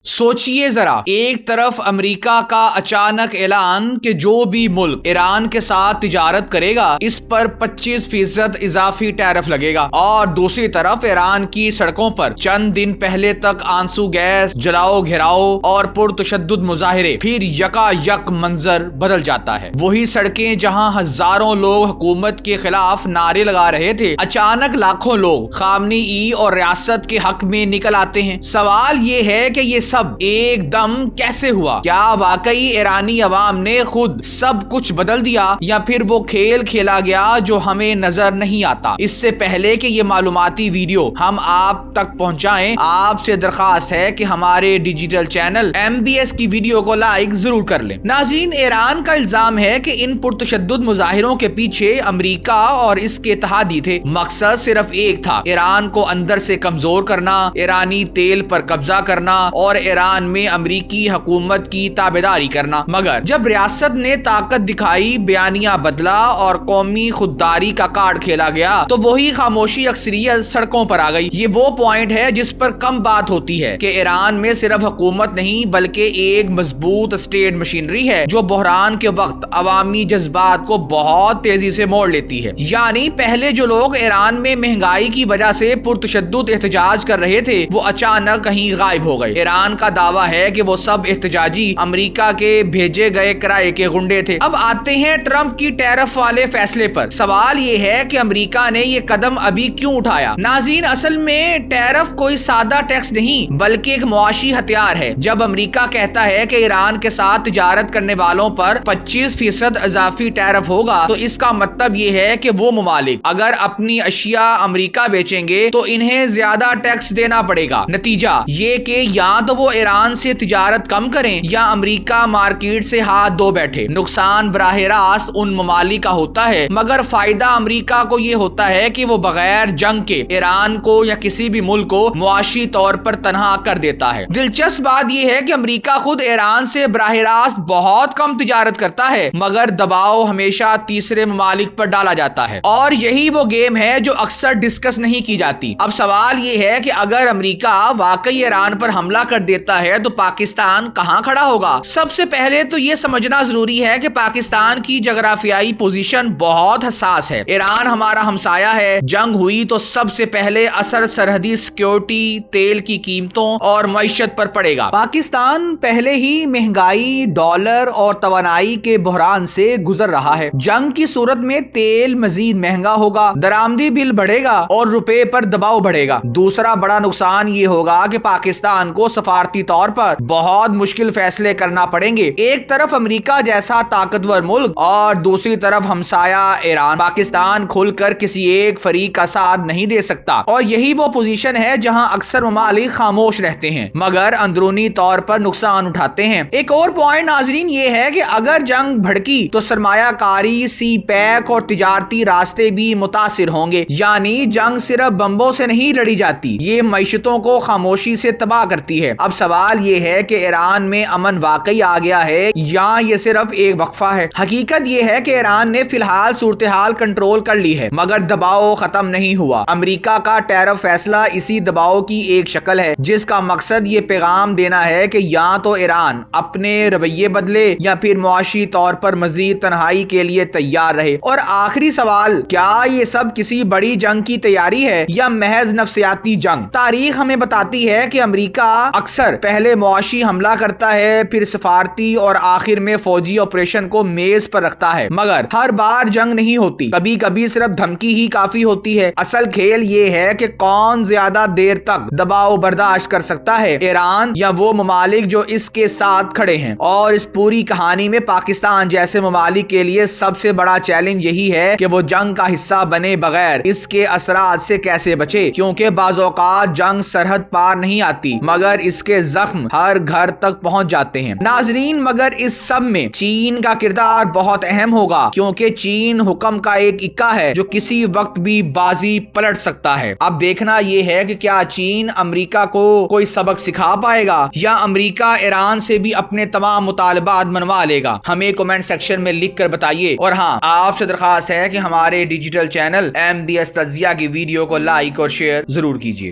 सोचिए जरा, एक तरफ अमेरिका का अचानक ऐलान कि जो भी मुल्क ईरान के साथ तिजारत करेगा इस पर 25% इजाफी टैरिफ लगेगा, और दूसरी तरफ ईरान की सड़कों पर चंद दिन पहले तक आंसू गैस, जलाओ घेराव और पुरतशद्दुद मुजाहिरे, फिर यकायक मंजर बदल जाता है। वही सड़कें जहां हजारों लोग हुकूमत के खिलाफ नारे लगा रहे थे, अचानक लाखों लोग खामनेई और रियासत के हक में निकल आते हैं। सवाल ये है कि ये सब एकदम कैसे हुआ? क्या वाकई ईरानी अवाम ने खुद सब कुछ बदल दिया, या फिर वो खेल खेला गया जो हमें नजर नहीं आता? इससे पहले कि ये मालूमाती वीडियो हम आप तक पहुंचाएं, आपसे दरखास्त है कि हमारे डिजिटल चैनल MBS की वीडियो को लाइक जरूर कर लें। नाज़रीन, ईरान का इल्जाम है कि इन पुरतशद्दुद मुजाहिरों के पीछे अमेरिका और इसके इत्तेहादी थे। मकसद सिर्फ एक था, ईरान को अंदर से कमजोर करना, ईरानी तेल पर कब्जा करना और ईरान में अमेरिकी हुकूमत की ताबेदारी करना। मगर जब रियासत ने ताकत दिखाई, बयानिया बदला और कौमी खुददारी का कार्ड खेला गया, तो वही खामोशी अक्सरियत सड़कों पर आ गई। ये वो पॉइंट है जिस पर कम बात होती है कि ईरान में सिर्फ हुकूमत नहीं बल्कि एक मजबूत स्टेट मशीनरी है जो बहरान के वक्त अवामी जज्बात को बहुत तेजी से मोड़ लेती है। यानी पहले जो लोग ईरान में महंगाई की वजह से पुरतशद्दुद एहतजाज कर रहे थे, वो अचानक कहीं गायब हो गए। ईरान का दावा है कि वो सब एहतजाजी अमेरिका के भेजे गए किराए के गुंडे थे। अब आते हैं ट्रंप की टैरिफ वाले फैसले पर। सवाल ये है कि अमेरिका ने ये कदम अभी क्यों उठाया? नाज़रीन, असल में टैरिफ कोई सादा टैक्स नहीं बल्कि एक मुआशी हथियार है। जब अमेरिका कहता है कि ईरान के साथ तिजारत करने वालों पर 25% इजाफी टैरिफ होगा, तो इसका मतलब ये है कि वो मुमालिक अगर अपनी अशिया अमेरिका बेचेंगे तो इन्हें ज्यादा टैक्स देना पड़ेगा। नतीजा ये कि या तो वो ईरान से तिजारत कम करें या अमेरिका मार्केट से हाथ धो बैठे। नुकसान बराह रास्त उन ममालिक का होता है, मगर फायदा अमेरिका को ये होता है कि वो बगैर जंग के ईरान को या किसी भी मुल्क को मुआशी तौर पर तनहा कर देता है। दिलचस्प बात यह है कि अमेरिका खुद ईरान से बराह रास्त बहुत कम तिजारत करता है, मगर दबाव हमेशा तीसरे ममालिक पर डाला जाता है, और यही वो गेम है जो अक्सर डिस्कस नहीं की जाती। अब सवाल ये है कि अगर अमेरिका वाकई ईरान पर हमला कर देता है तो पाकिस्तान कहां खड़ा होगा? सबसे पहले तो ये समझना जरूरी है कि पाकिस्तान की जगराफियाई पोजीशन बहुत हसास है। ईरान हमारा हमसाया है। जंग हुई तो सबसे पहले असर सरहदी सिक्योरिटी, तेल की कीमतों और मईशत पर पड़ेगा। पाकिस्तान पहले ही महंगाई, डॉलर और तवानाई के बहरान से गुजर रहा है। जंग की सूरत में तेल मजीद महंगा होगा, दरामदी बिल बढ़ेगा और रुपए पर दबाव बढ़ेगा। दूसरा बड़ा नुकसान ये होगा कि पाकिस्तान को सफारती तौर पर बहुत मुश्किल फैसले करना पड़ेंगे। एक तरफ अमेरिका जैसा ताकतवर मुल्क और दूसरी तरफ हमसाया ईरान। पाकिस्तान खुलकर किसी एक फरीक का साथ नहीं दे सकता, और यही वो पोजीशन है जहां अक्सर ममालिक खामोश रहते हैं मगर अंदरूनी तौर पर नुकसान उठाते हैं। एक और पॉइंट नाजरीन ये है कि अगर जंग भड़की तो सरमायाकारी, सी पैक और तिजारती रास्ते भी मुतासिर होंगे। यानी जंग सिर्फ बम्बों से नहीं लड़ी जाती, ये मईशतों को खामोशी से तबाह करती है। अब सवाल ये है कि ईरान में अमन वाकई आ गया है या ये सिर्फ एक वक्फा है? हकीकत ये है कि ईरान ने फिलहाल सूरत हाल कंट्रोल कर ली है, मगर दबाव खत्म नहीं हुआ। अमेरिका का टैरिफ फैसला इसी दबाव की एक शक्ल है, जिसका मकसद ये पैगाम देना है कि या तो ईरान अपने रवैये बदले या फिर मुआशी तौर पर मजीद तन्हाई के लिए तैयार रहे। और आखिरी सवाल, क्या ये सब किसी बड़ी जंग की तैयारी है या महज नफसियाती जंग? तारीख हमें बताती है कि अमेरिका अक्सर पहले मुआशी हमला करता है, फिर सफारती और आखिर में फौजी ऑपरेशन को मेज पर रखता है, मगर हर बार जंग नहीं होती। कभी कभी सिर्फ धमकी ही काफी होती है। असल खेल ये है कि कौन ज्यादा देर तक दबाव बर्दाश्त कर सकता है, ईरान या वो ममालिक जो इसके साथ खड़े हैं। और इस पूरी कहानी में पाकिस्तान जैसे ममालिक के लिए सबसे बड़ा चैलेंज यही है कि वो जंग का हिस्सा बने बगैर इसके असरात से कैसे बचे, क्योंकि बाज़-औक़ात जंग सरहद पार नहीं आती मगर इसके जख्म हर घर तक पहुंच जाते हैं। नाजरीन, मगर इस सब में चीन का किरदार बहुत अहम होगा, क्योंकि चीन हुक्म का एक इक्का है जो किसी वक्त भी बाजी पलट सकता है। अब देखना यह है कि क्या चीन अमेरिका को कोई सबक सिखा पाएगा या अमेरिका ईरान से भी अपने तमाम मुतालबात मनवा लेगा। हमें कमेंट सेक्शन में लिख कर बताइए। और हाँ, आपसे दरखास्त है कि हमारे डिजिटल चैनल MBS तज्जिया की वीडियो को लाइक और शेयर जरूर कीजिए।